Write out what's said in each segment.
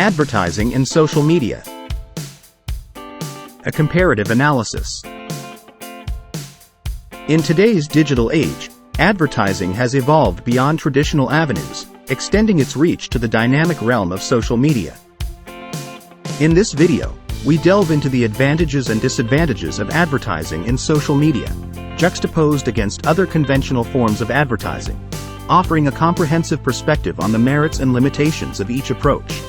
Advertising in social media. A comparative analysis. In today's digital age, advertising has evolved beyond traditional avenues, extending its reach to the dynamic realm of social media. In this video, we delve into the advantages and disadvantages of advertising in social media, juxtaposed against other conventional forms of advertising, offering a comprehensive perspective on the merits and limitations of each approach.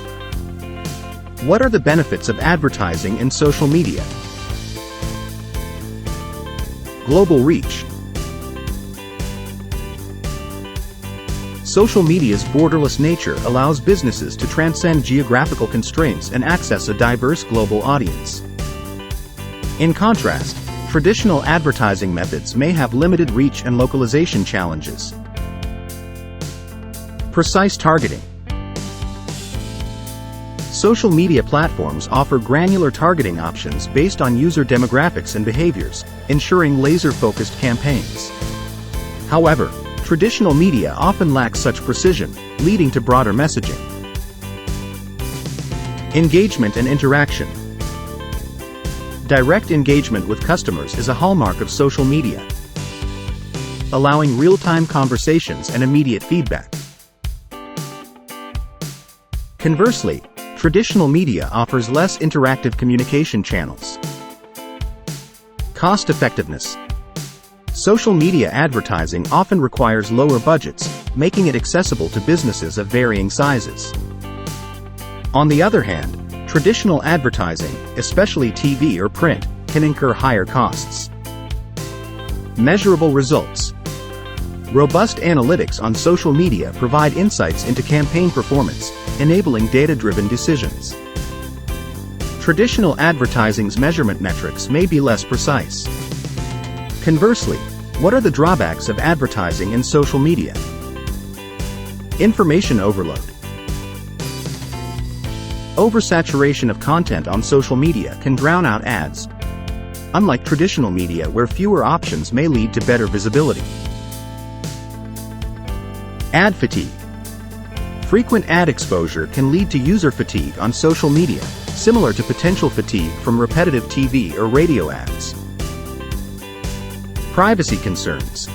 What are the benefits of advertising in social media? Global reach. Social media's borderless nature allows businesses to transcend geographical constraints and access a diverse global audience. In contrast, traditional advertising methods may have limited reach and localization challenges. Precise targeting. Social media platforms offer granular targeting options based on user demographics and behaviors, ensuring laser-focused campaigns. However, traditional media often lacks such precision, leading to broader messaging. Engagement and interaction. Direct engagement with customers is a hallmark of social media, allowing real-time conversations and immediate feedback. Conversely, traditional media offers less interactive communication channels. Cost-effectiveness. Social media advertising often requires lower budgets, making it accessible to businesses of varying sizes. On the other hand, traditional advertising, especially TV or print, can incur higher costs. Measurable results. Robust analytics on social media provide insights into campaign performance, enabling data-driven decisions. Traditional advertising's measurement metrics may be less precise. Conversely, what are the drawbacks of advertising in social media? Information overload. Oversaturation of content on social media can drown out ads, unlike traditional media where fewer options may lead to better visibility. Ad fatigue. Frequent ad exposure can lead to user fatigue on social media, similar to potential fatigue from repetitive TV or radio ads. Privacy concerns.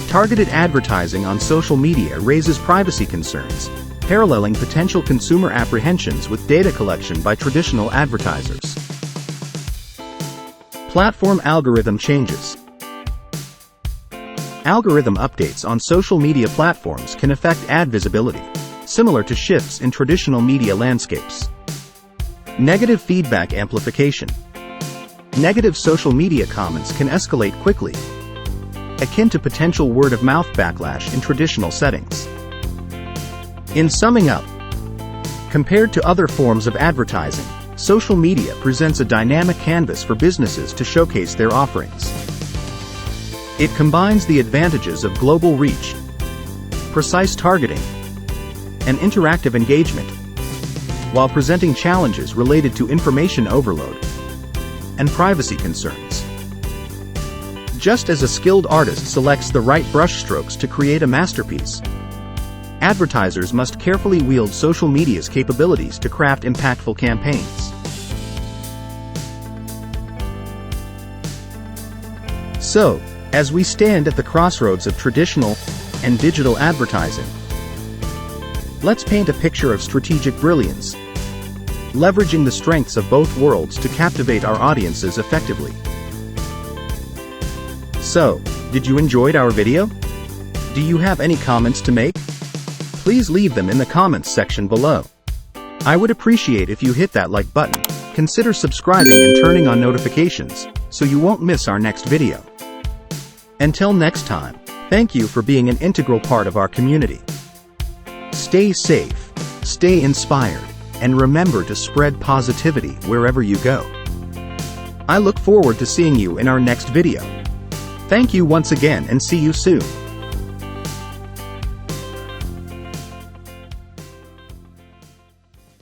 Targeted advertising on social media raises privacy concerns, paralleling potential consumer apprehensions with data collection by traditional advertisers. Platform algorithm changes. Algorithm updates on social media platforms can affect ad visibility, similar to shifts in traditional media landscapes. Negative feedback amplification. Negative social media comments can escalate quickly, akin to potential word-of-mouth backlash in traditional settings. In summing up, compared to other forms of advertising, social media presents a dynamic canvas for businesses to showcase their offerings. It combines the advantages of global reach, precise targeting, and interactive engagement, while presenting challenges related to information overload and privacy concerns. Just as a skilled artist selects the right brushstrokes to create a masterpiece, advertisers must carefully wield social media's capabilities to craft impactful campaigns. So, as we stand at the crossroads of traditional and digital advertising, let's paint a picture of strategic brilliance, leveraging the strengths of both worlds to captivate our audiences effectively. So, did you enjoy our video? Do you have any comments to make? Please leave them in the comments section below. I would appreciate if you hit that like button, consider subscribing and turning on notifications, so you won't miss our next video. Until next time, thank you for being an integral part of our community. Stay safe, stay inspired, and remember to spread positivity wherever you go. I look forward to seeing you in our next video. Thank you once again and see you soon.